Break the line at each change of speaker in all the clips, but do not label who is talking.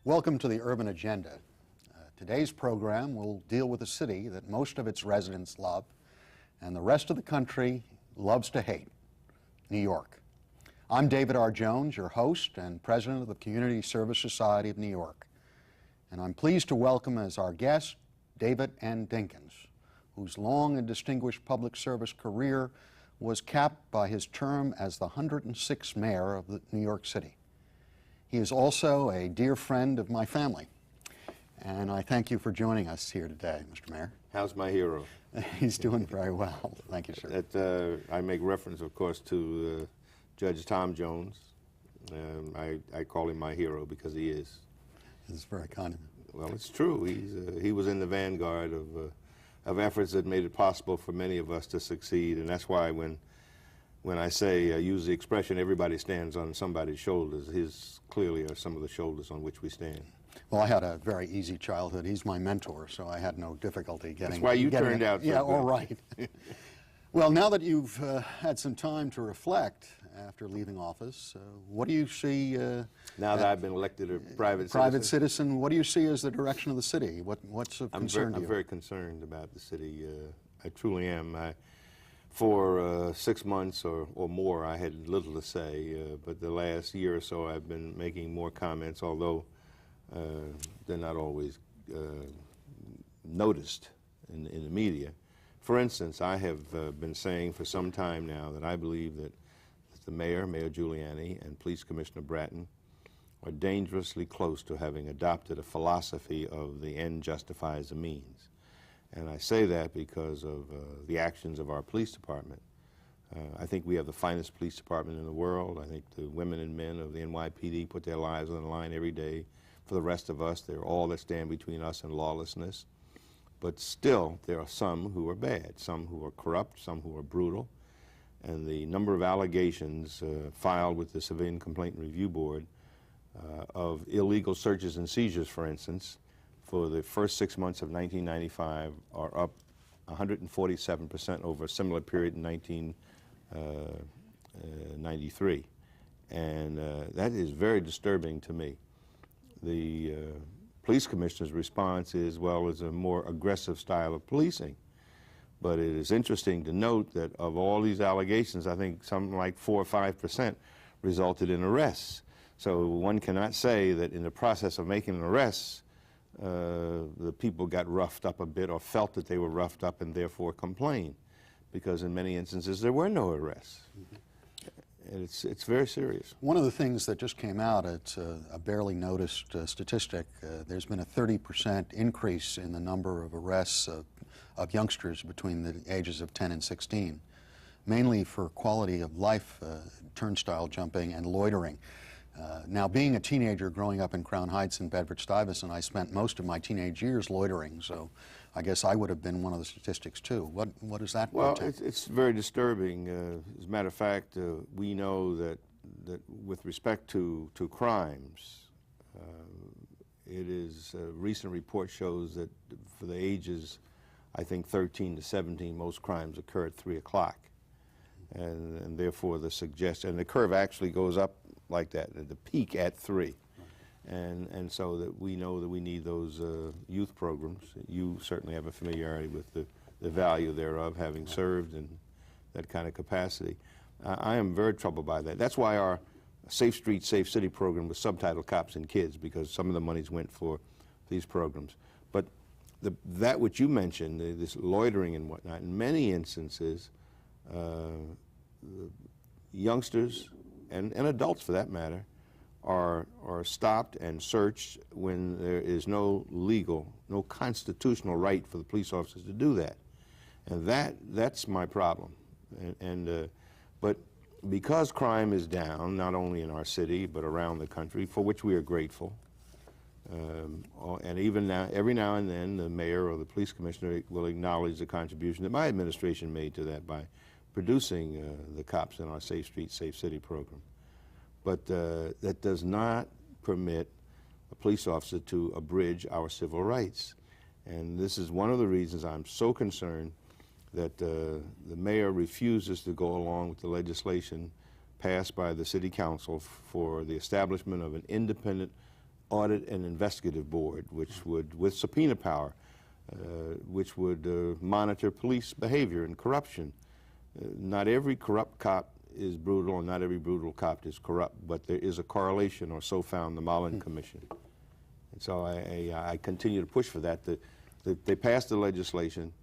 Welcome to the Urban Agenda. Today's program will deal with a city that most of its residents love and the rest of the country loves to hate, New York. I'm David R. Jones, your host and president of the Community Service Society of New York. And I'm pleased to welcome as our guest David N. Dinkins, whose long and distinguished public service career was capped by his term as the 106th mayor of New York City. He is also a dear friend of my family, and I thank you for joining us here today, Mr. Mayor.
How's my hero?
He's doing very well. Thank you, sir.
I make reference, of course, to Judge Tom Jones. I call him my hero because he is.
It's very kind of him.
Well, it's true. He was in the vanguard of efforts that made it possible for many of us to succeed, and that's why when I say use the expression everybody stands on somebody's shoulders, his clearly are some of the shoulders on which we stand.
Well, I had a very easy childhood. He's my mentor, so I had no difficulty getting.
That's why you turned out so
yeah,
good.
all right. Well, now that you've had some time to reflect after leaving office, what do you see?
Now that I've been elected a
private citizen, what do you see as the direction of the city? What's of concern to you?
I'm very concerned about the city. I truly am. For 6 months or more, I had little to say, but the last year or so, I've been making more comments, although they're not always noticed in the media. For instance, I have been saying for some time now that I believe that the Mayor Giuliani, and Police Commissioner Bratton are dangerously close to having adopted a philosophy of the end justifies the means. And I say that because of the actions of our police department. I think we have the finest police department in the world. I think the women and men of the NYPD put their lives on the line every day for the rest of us. They're all that stand between us and lawlessness. But still, there are some who are bad, some who are corrupt, some who are brutal. And the number of allegations filed with the Civilian Complaint Review Board of illegal searches and seizures, for instance, for the first 6 months of 1995 are up 147% over a similar period in 1993. And that is very disturbing to me. The police commissioner's response is, well, it's a more aggressive style of policing. But it is interesting to note that of all these allegations, I think something like 4 or 5% resulted in arrests. So one cannot say that in the process of making an arrest, the people got roughed up a bit or felt that they were roughed up and therefore complained, because in many instances there were no arrests. And it's very serious.
One of the things that just came out, it's a barely noticed statistic. There's been a 30% increase in the number of arrests of youngsters between the ages of 10 and 16, mainly for quality of life, turnstile jumping and loitering. Now, being a teenager growing up in Crown Heights and Bedford-Stuyvesant, I spent most of my teenage years loitering, so I guess I would have been one of the statistics too. What is that?
Well, it's very disturbing. As a matter of fact, we know that with respect to crimes, a recent report shows that for the ages, I think 13 to 17, most crimes occur at 3 o'clock. And therefore the suggestion, and the curve actually goes up like that, at the peak at 3. And so that we know that we need those youth programs. You certainly have a familiarity with the value thereof, having served in that kind of capacity. I am very troubled by that. That's why our Safe Street, Safe City program was subtitled Cops and Kids, because some of the monies went for these programs. But that which you mentioned, this loitering and whatnot, in many instances, youngsters and adults for that matter are stopped and searched when there is no legal, no constitutional right for the police officers to do that. And that's my problem. But because crime is down, not only in our city but around the country, for which we are grateful, and even now, every now and then, the mayor or the police commissioner will acknowledge the contribution that my administration made to that by producing the cops in our Safe Street, Safe City program. But that does not permit a police officer to abridge our civil rights. And this is one of the reasons I'm so concerned that the mayor refuses to go along with the legislation passed by the city council for the establishment of an independent audit and investigative board, which would, with subpoena power, which would monitor police behavior and corruption. Not every corrupt cop is brutal, and not every brutal cop is corrupt, but there is a correlation, or so found the Mullen Commission. And so I continue to push for that. They passed the legislation,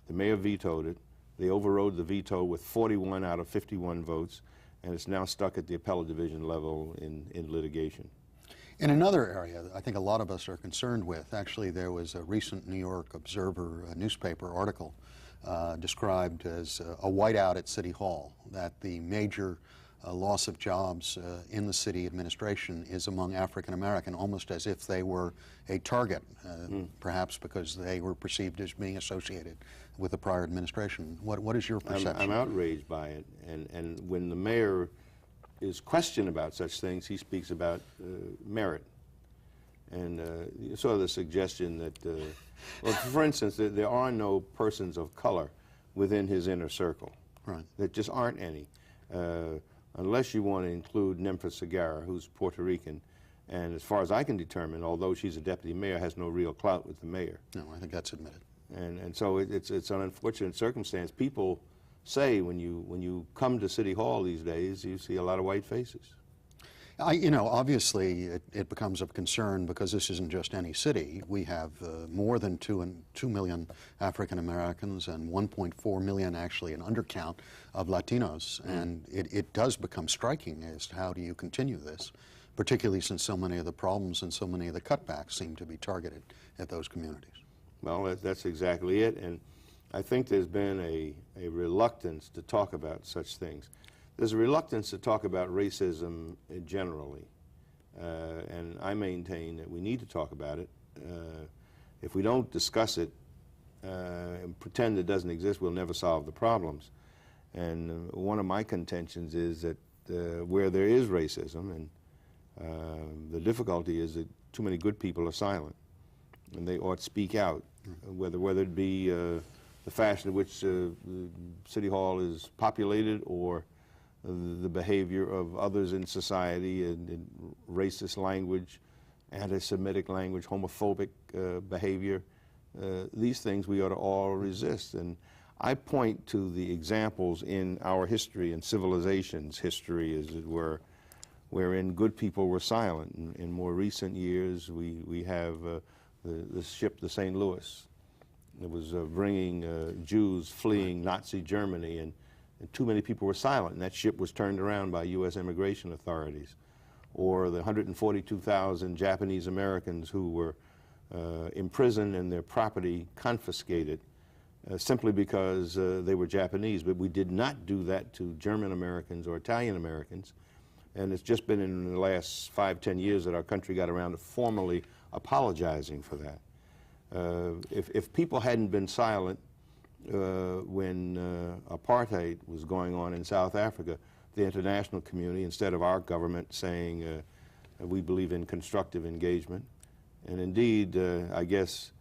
the mayor vetoed it, they overrode the veto with 41 out of 51 votes, and it's now stuck at the appellate division level in litigation.
In another area that I think a lot of us are concerned with, actually there was a recent New York Observer newspaper article described as a whiteout at City Hall, that the major loss of jobs in the city administration is among African American, almost as if they were a target, perhaps because they were perceived as being associated with the prior administration. What is your perception?
I'm outraged by it, and when the mayor is questioned about such things, he speaks about merit. And sort of the suggestion that, well, for instance, there are no persons of color within his inner circle.
Right.
There just aren't any. Unless you want to include Nympha Segarra, who's Puerto Rican, and as far as I can determine, although she's a deputy mayor, has no real clout with the mayor.
No, I think that's admitted.
And so it's an unfortunate circumstance. People say when you come to City Hall these days, you see a lot of white faces.
You know, obviously it becomes of concern because this isn't just any city. We have more than 2 million African Americans and 1.4 million, actually, an undercount of Latinos. And it does become striking as to how do you continue this, particularly since so many of the problems and so many of the cutbacks seem to be targeted at those communities.
Well, that's exactly it. And I think there's been a reluctance to talk about such things. There's a reluctance to talk about racism generally, and I maintain that we need to talk about it. If we don't discuss it and pretend it doesn't exist, we'll never solve the problems. And one of my contentions is that where there is racism, and the difficulty is that too many good people are silent, and they ought to speak out, whether it be the fashion in which City Hall is populated, or the behavior of others in society, and racist language, anti-Semitic language, homophobic behavior. These things we ought to all resist. And I point to the examples in our history and civilization's history, as it were, wherein good people were silent. In more recent years, we have the ship, the St. Louis. It was bringing Jews fleeing Nazi Germany, and too many people were silent, and that ship was turned around by U.S. immigration authorities. Or the 142,000 Japanese Americans who were imprisoned and their property confiscated simply because they were Japanese. But we did not do that to German Americans or Italian Americans. And it's just been in the last 5-10 years that our country got around to formally apologizing for that. If people hadn't been silent when apartheid was going on in South Africa, the international community, instead of our government saying we believe in constructive engagement, and indeed, I guess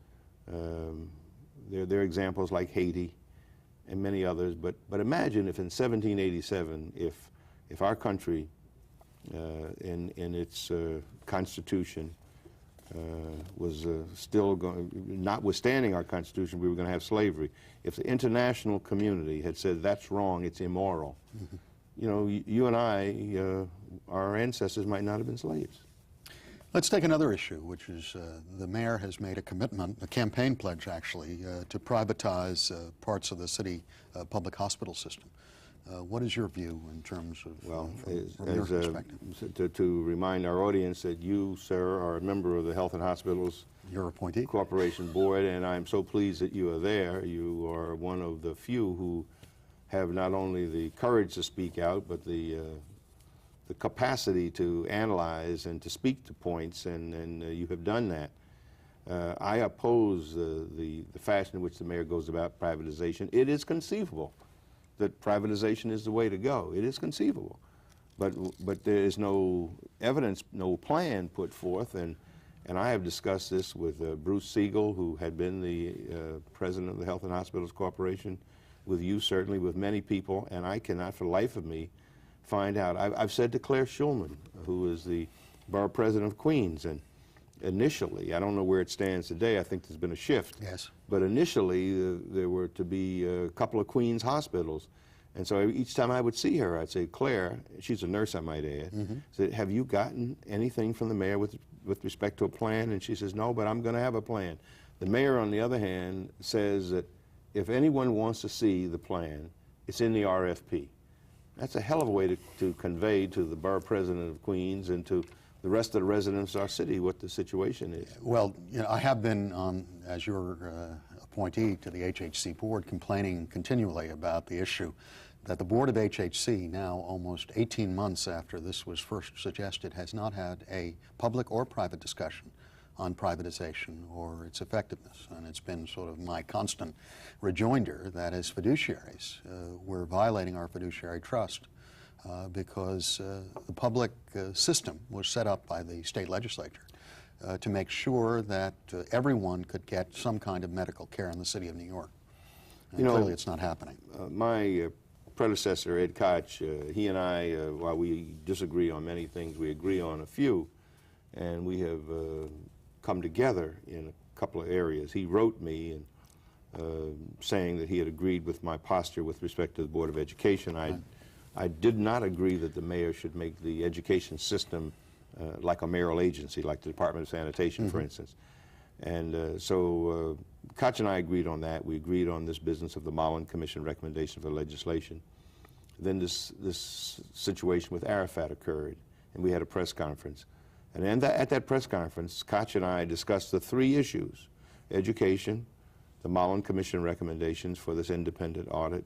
there are examples like Haiti and many others, but imagine if in 1787, if our country in its constitution was still going, notwithstanding our Constitution, we were going to have slavery. If the international community had said that's wrong, it's immoral, you know, you and I, our ancestors might not have been slaves.
Let's take another issue, which is the mayor has made a commitment, a campaign pledge actually, to privatize parts of the city public hospital system. What is your view in terms of, from your perspective?
To remind our audience that you, sir, are a member of the Health and Hospitals
Your appointee.
Corporation Board, and I'm so pleased that you are there. You are one of the few who have not only the courage to speak out, but the capacity to analyze and to speak to points, and you have done that. I oppose the fashion in which the mayor goes about privatization. It is conceivable that privatization is the way to go. It is conceivable. But there is no evidence, no plan put forth, and I have discussed this with Bruce Siegel, who had been the president of the Health and Hospitals Corporation, with you certainly, with many people, and I cannot for the life of me find out. I've said to Claire Schulman, who is the borough president of Queens, and initially, I don't know where it stands today, I think there's been a shift.
Yes.
But initially, there were to be a couple of Queens hospitals. And so each time I would see her, I'd say, Claire, she's a nurse, I might add, said, have you gotten anything from the mayor with respect to a plan? And she says, no, but I'm going to have a plan. The mayor, on the other hand, says that if anyone wants to see the plan, it's in the RFP. That's a hell of a way to convey to the borough president of Queens and to the rest of the residents of our city what the situation is.
Well, you know, I have been, as your appointee to the HHC board, complaining continually about the issue that the board of HHC, now almost 18 months after this was first suggested, has not had a public or private discussion on privatization or its effectiveness. And it's been sort of my constant rejoinder that as fiduciaries, we're violating our fiduciary trust because the public system was set up by the state legislature to make sure that everyone could get some kind of medical care in the city of New York. And clearly it's not happening.
My predecessor, Ed Koch, he and I, while we disagree on many things, we agree on a few, and we have come together in a couple of areas. He wrote me saying that he had agreed with my posture with respect to the Board of Education. I did not agree that the mayor should make the education system like a mayoral agency, like the Department of Sanitation, for instance. And so Koch and I agreed on that. We agreed on this business of the Mullen Commission recommendation for legislation. Then this situation with Arafat occurred, and we had a press conference. And at that press conference, Koch and I discussed the three issues: education, the Mullen Commission recommendations for this independent audit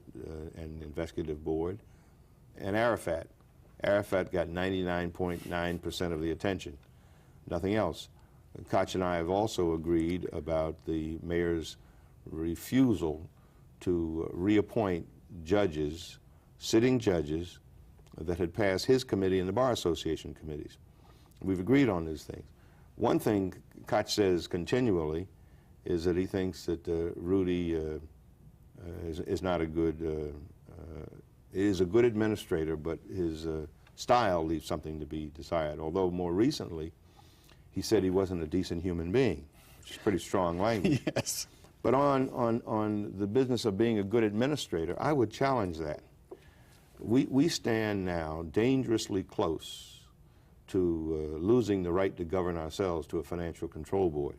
and investigative board, and Arafat. Arafat got 99.9% of the attention, nothing else. Koch and I have also agreed about the mayor's refusal to reappoint judges, sitting judges, that had passed his committee and the Bar Association committees. We've agreed on these things. One thing Koch says continually is that he thinks that Rudy is not a good, is a good administrator, but his style leaves something to be desired. Although more recently, he said he wasn't a decent human being, which is pretty strong language.
Yes.
But on the business of being a good administrator, I would challenge that. We stand now dangerously close to losing the right to govern ourselves to a financial control board.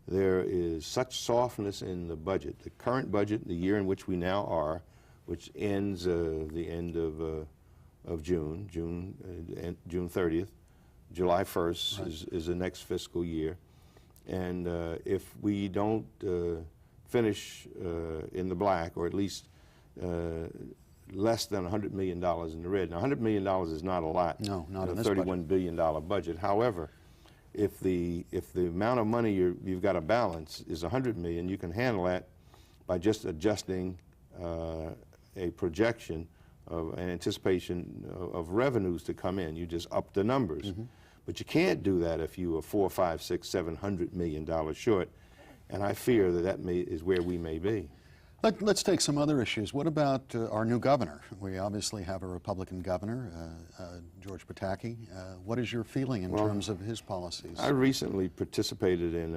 There is such softness in the budget, the current budget, the year in which we now are, which ends the end of June 30th. July 1st
Right.
is the next fiscal year. And if we don't finish in the black, or at least less than $100 million in the red. Now, $100 million is not a lot.
No, not in
a
this
$31 billion budget. However, if the amount of money you've got to balance is $100 million, you can handle that by just adjusting a projection of an anticipation of revenues to come in. You just up the numbers. But you can't do that if you are $400, $500, $600, $700 million short, and I fear that is where we may be.
Let's take some other issues. What about our new governor? We obviously have a Republican governor, George Pataki. What is your feeling in terms of his policies?
I recently participated in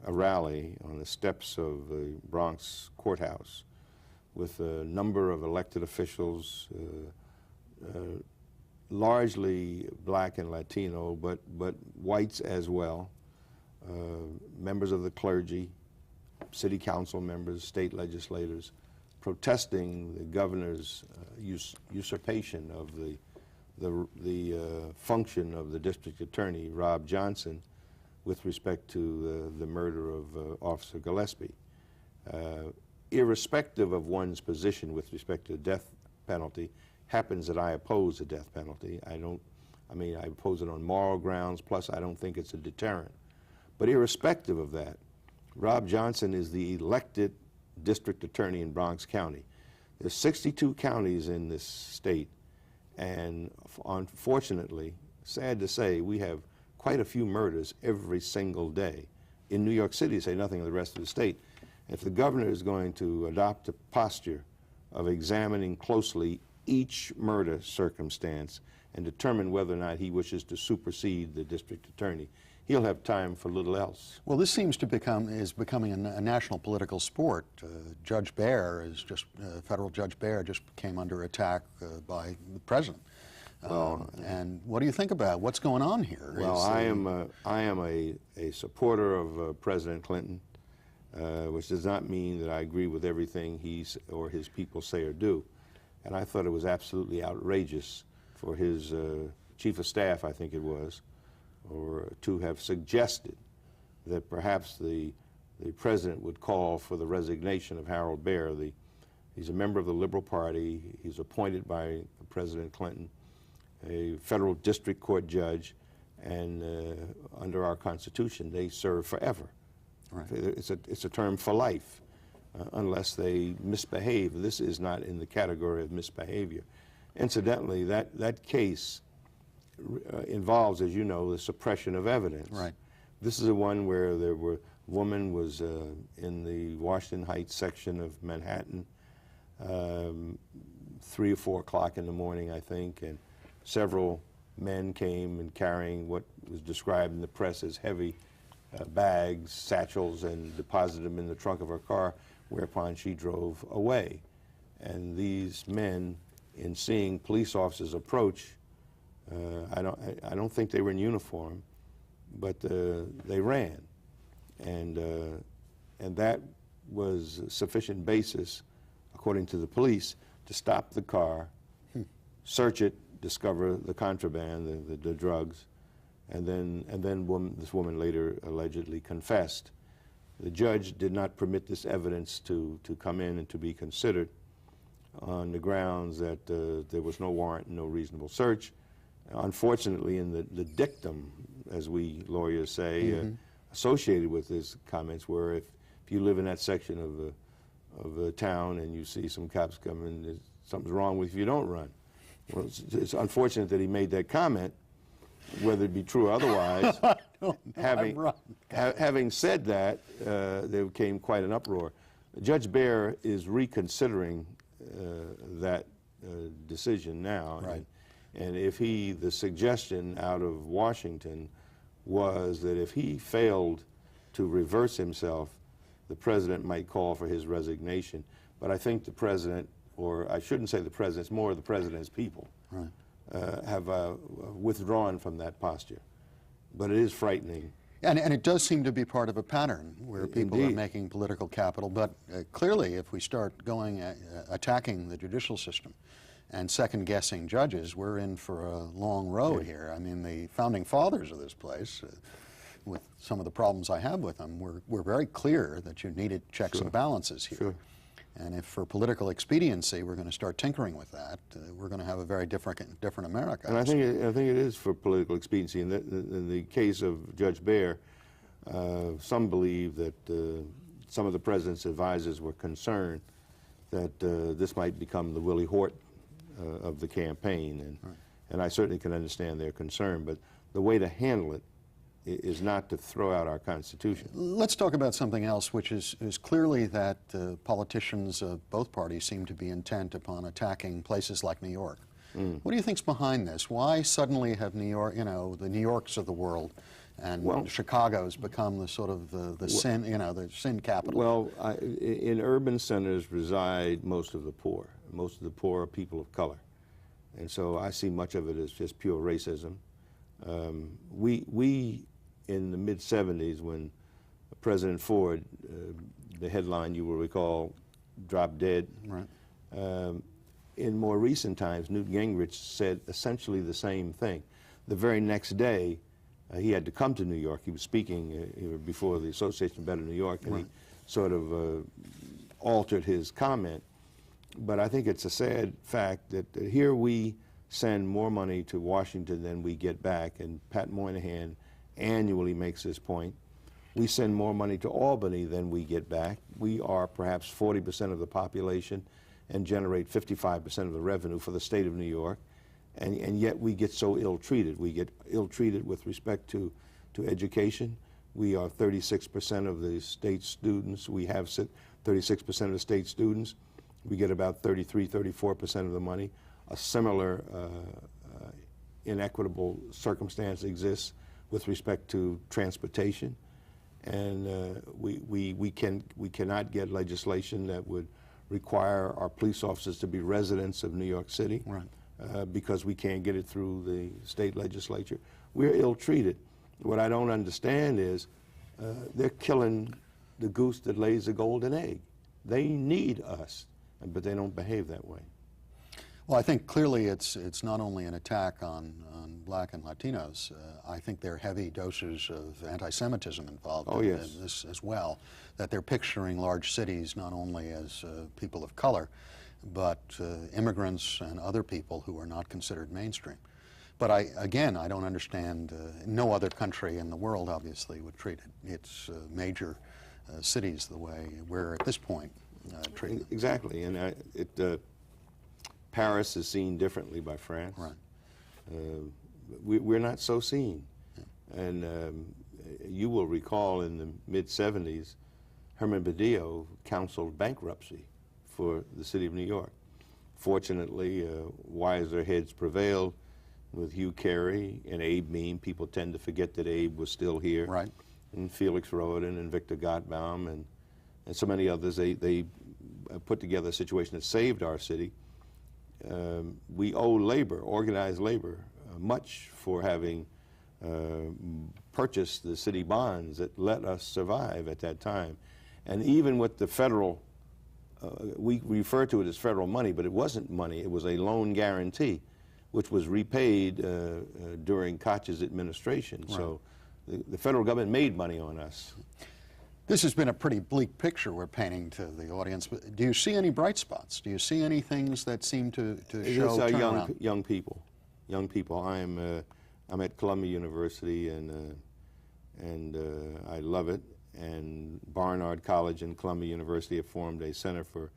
a rally on the steps of the Bronx courthouse with a number of elected officials, largely black and Latino, but whites as well, members of the clergy, city council members, state legislators, protesting the governor's usurpation of the function of the district attorney, Rob Johnson, with respect to the murder of Officer Gillespie. Irrespective of one's position with respect to the death penalty, happens that I oppose the death penalty. I oppose it on moral grounds, plus I don't think it's a deterrent. But irrespective of that, Rob Johnson is the elected district attorney in Bronx County. There's 62 counties in this state, and unfortunately, sad to say, we have quite a few murders every single day. In New York City, say nothing of the rest of the state. If the governor is going to adopt a posture of examining closely each murder circumstance and determine whether or not he wishes to supersede the district attorney, he'll have time for little else.
Well, this seems to becoming a national political sport. Judge Bear federal Judge Bear just came under attack by the president. And what do you think about what's going on here?
Well, I am a supporter of President Clinton, which does not mean that I agree with everything he or his people say or do. And I thought it was absolutely outrageous for his chief of staff, I think it was, or to have suggested that perhaps the president would call for the resignation of Harold Bear. He's a member of the Liberal Party. He's appointed by President Clinton, a federal district court judge, and under our Constitution, they serve forever. Right. It's a term for life, unless they misbehave. This is not in the category of misbehavior. Incidentally, that case involves, as you know, the suppression of evidence. Right. This is the one where a woman was in the Washington Heights section of Manhattan, 3 or 4 o'clock in the morning, I think, and several men came and carrying what was described in the press as heavy bags, satchels, and deposited them in the trunk of her car, whereupon she drove away. And these men, in seeing police officers approach, I don't think they were in uniform, but they ran, and that was sufficient basis, according to the police, to stop the car, search it, discover the contraband, the drugs, and then this woman later allegedly confessed. The judge did not permit this evidence to come in and to be considered on the grounds that there was no warrant and no reasonable search. Unfortunately, in the dictum, as we lawyers say, associated with his comments were, if you live in that section of the town and you see some cops coming, something's wrong with you, you don't run. Well, it's unfortunate that he made that comment, whether it be true or otherwise. Having said that, there came quite an uproar. Judge Bear is reconsidering that decision now. Right. And if the suggestion out of Washington was that if he failed to reverse himself, the president might call for his resignation. But I think the president, or I shouldn't say the president, it's more the president's people, right, have withdrawn from that posture. But it is frightening. And
it does seem to be part of a pattern where people are making political capital. But clearly, if we start attacking the judicial system and second-guessing judges, we're in for a long road here. I mean, the founding fathers of this place, with some of the problems I have with them, were very clear that you needed checks and balances here. Sure. And if for political expediency we're going to start tinkering with that, we're going to have a very different America.
And I think it is for political expediency. In the case of Judge Bear, some believe that some of the president's advisors were concerned that this might become the Willie Hort of the campaign, and I certainly can understand their concern. But the way to handle it is not to throw out our Constitution.
Let's talk about something else, which is clearly that politicians of both parties seem to be intent upon attacking places like New York. What do you think's behind this? Why suddenly have New York, the New Yorks of the world, and Chicago's become the sort of the sin capital?
Well, in urban centers reside most of the poor. Most of the poor are people of color, and so I see much of it as just pure racism. We in the mid-'70s, when President Ford, the headline you will recall, dropped dead. Right. In more recent times, Newt Gingrich said essentially the same thing. The very next day, he had to come to New York. He was speaking before the Association of Better New York, and he sort of altered his comment. But I think it's a sad fact that here we send more money to Washington than we get back, and Pat Moynihan annually makes this point. We send more money to Albany than we get back. We are perhaps 40% of the population and generate 55% of the revenue for the state of New York, and yet we get so ill-treated. We get ill-treated with respect to education. We are 36% of the state students. We have 36% of the state students. We get about 33, 34% of the money. A similar inequitable circumstance exists with respect to transportation, and we cannot get legislation that would require our police officers to be residents of New York City,
Right.
because we can't get it through the state legislature. We're ill-treated. What I don't understand is they're killing the goose that lays the golden egg. They need us, but they don't behave that way.
Well, I think clearly it's not only an attack on black and Latinos. I think there are heavy doses of anti-Semitism involved
Oh,
in
yes.
this as well, that they're picturing large cities not only as people of color, but immigrants and other people who are not considered mainstream. But I don't understand, no other country in the world obviously would treat its major cities the way we're at this point treating them.
Exactly, and Paris is seen differently by France.
Right.
We're not so seen. Yeah. And you will recall in the mid-'70s, Herman Badillo counseled bankruptcy for the city of New York. Fortunately, wiser heads prevailed with Hugh Carey and Abe Mean. People tend to forget that Abe was still here.
Right.
And Felix Roden and Victor Gottbaum and so many others. They put together a situation that saved our city. We owe labor, organized labor, much for having purchased the city bonds that let us survive at that time. And even with the federal, we refer to it as federal money, but it wasn't money. It was a loan guarantee, which was repaid during Koch's administration. Right. So the federal government made money on us.
This has been a pretty bleak picture we're painting to the audience. But do you see any bright spots? Do you see any things that seem to show turnaround?
Young people. Young people. I'm at Columbia University, and I love it. And Barnard College and Columbia University have formed a Center for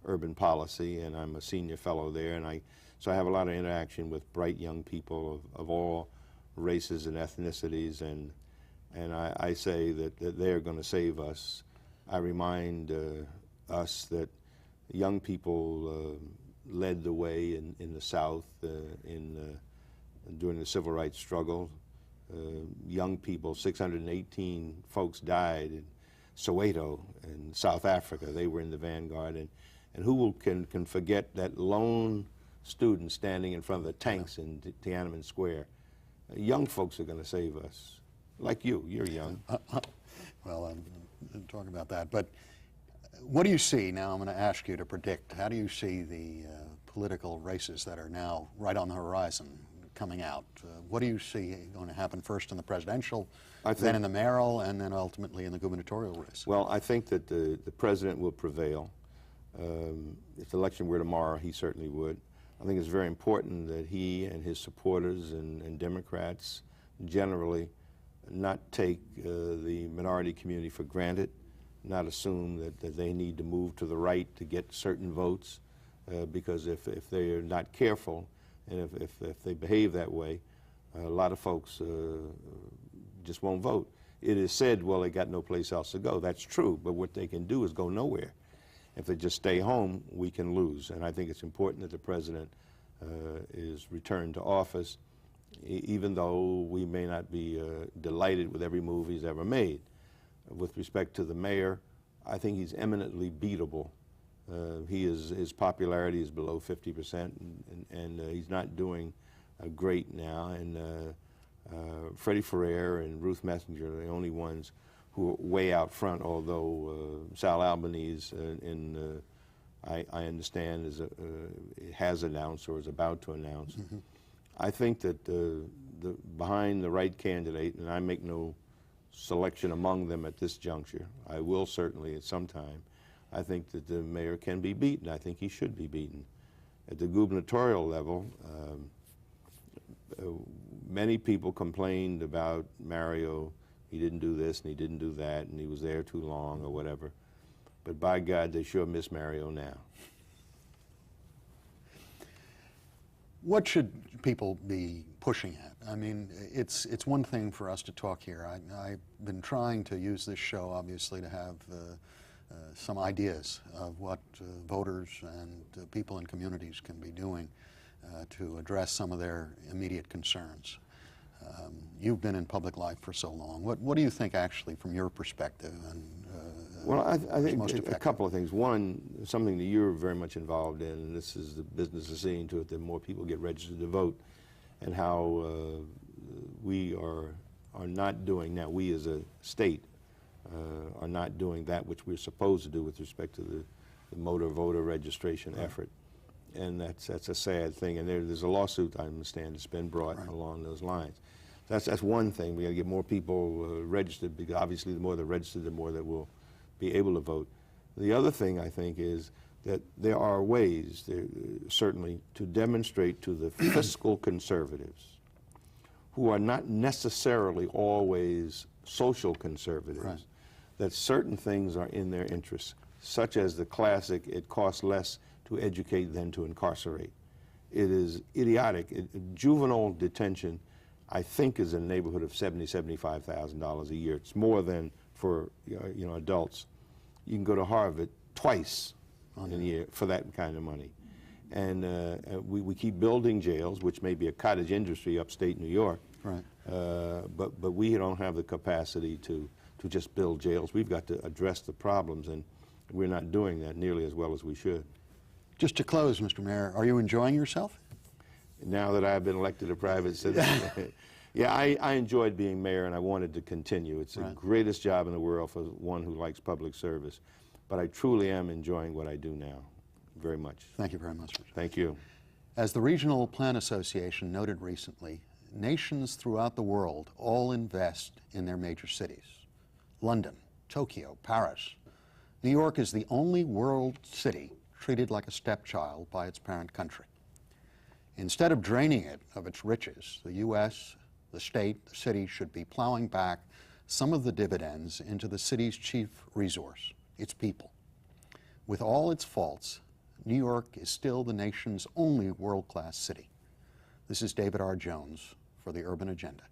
Urban Policy, and I'm a senior fellow there. And so I have a lot of interaction with bright young people of all races and ethnicities, and I say that they're going to save us. I remind us that young people led the way in the South during the civil rights struggle. Young people, 618 folks died in Soweto in South Africa. They were in the vanguard, and who can forget that lone student standing in front of the tanks in Tiananmen Square? Young folks are going to save us. Like you, you're young.
Well, I'm talking about that. But what do you see now? I'm going to ask you to predict. How do you see the political races that are now right on the horizon coming out? What do you see going to happen first in the presidential, then in the mayoral, and then ultimately in the gubernatorial race?
Well, I think that the president will prevail. If the election were tomorrow, he certainly would. I think it's very important that he and his supporters and Democrats generally not take the minority community for granted, not assume that they need to move to the right to get certain votes, because if they're not careful and if they behave that way, a lot of folks just won't vote. It is said, well, they got no place else to go. That's true, but what they can do is go nowhere. If they just stay home, we can lose. And I think it's important that the president is returned to office, even though we may not be delighted with every move he's ever made. With respect to the mayor, I think he's eminently beatable. His popularity is below 50%, and he's not doing great now. And Freddie Ferrer and Ruth Messenger are the only ones who are way out front, although Sal Albanese, I understand, has announced or is about to announce. Mm-hmm. I think that behind the right candidate, and I make no selection among them at this juncture, I will certainly at some time, I think that the mayor can be beaten. I think he should be beaten. At the gubernatorial level, many people complained about Mario. He didn't do this and he didn't do that and he was there too long or whatever. But by God, they sure miss Mario now.
What should people be pushing at? I mean, it's one thing for us to talk here. I've been trying to use this show, obviously, to have some ideas of what voters and people in communities can be doing to address some of their immediate concerns. You've been in public life for so long. What do you think, actually, from your perspective? And,
well, I think
most
a
effective?
couple of things. One, something that you're very much involved in, and this is the business of seeing to it that more people get registered to vote, and how we are not doing, now we as a state are not doing that which we're supposed to do with respect to the motor voter registration effort. And that's a sad thing, and there's a lawsuit, I understand, that's been brought along those lines. That's one thing. We got to get more people registered, because obviously the more they're registered, the more that will be able to vote. The other thing, I think, is that there are ways, certainly, to demonstrate to the fiscal conservatives, who are not necessarily always social conservatives, that certain things are in their interests, such as the classic, it costs less to educate than to incarcerate. It is idiotic. Juvenile detention, I think, is in the neighborhood of $70,000, $75,000 a year. It's more than for adults. You can go to Harvard twice in a year for that kind of money. And we keep building jails, which may be a cottage industry upstate New York.
Right.
But we don't have the capacity to just build jails. We've got to address the problems, and we're not doing that nearly as well as we should.
Just to close, Mr. Mayor, are you enjoying yourself?
Now that I've been elected a private citizen, yeah, I enjoyed being mayor, and I wanted to continue. It's the greatest job in the world for one who likes public service. But I truly am enjoying what I do now, very much.
Thank you very much, Mr.
Thank you.
As the Regional Plan Association noted recently, nations throughout the world all invest in their major cities. London, Tokyo, Paris. New York is the only world city treated like a stepchild by its parent country. Instead of draining it of its riches, the U.S., the state, the city should be plowing back some of the dividends into the city's chief resource, its people. With all its faults, New York is still the nation's only world-class city. This is David R. Jones for the Urban Agenda.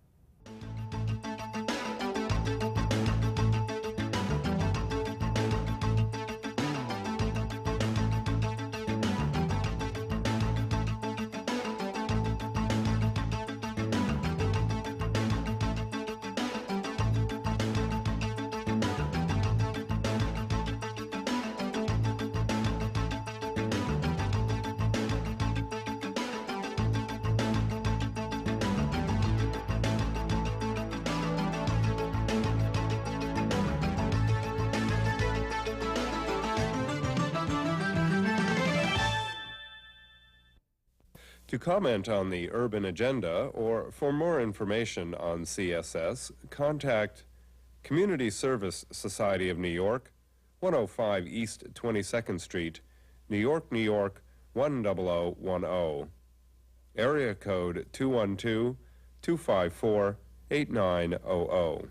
To comment on the Urban Agenda or for more information on CSS, contact Community Service Society of New York, 105 East 22nd Street, New York, New York, 10010. Area code 212-254-8900.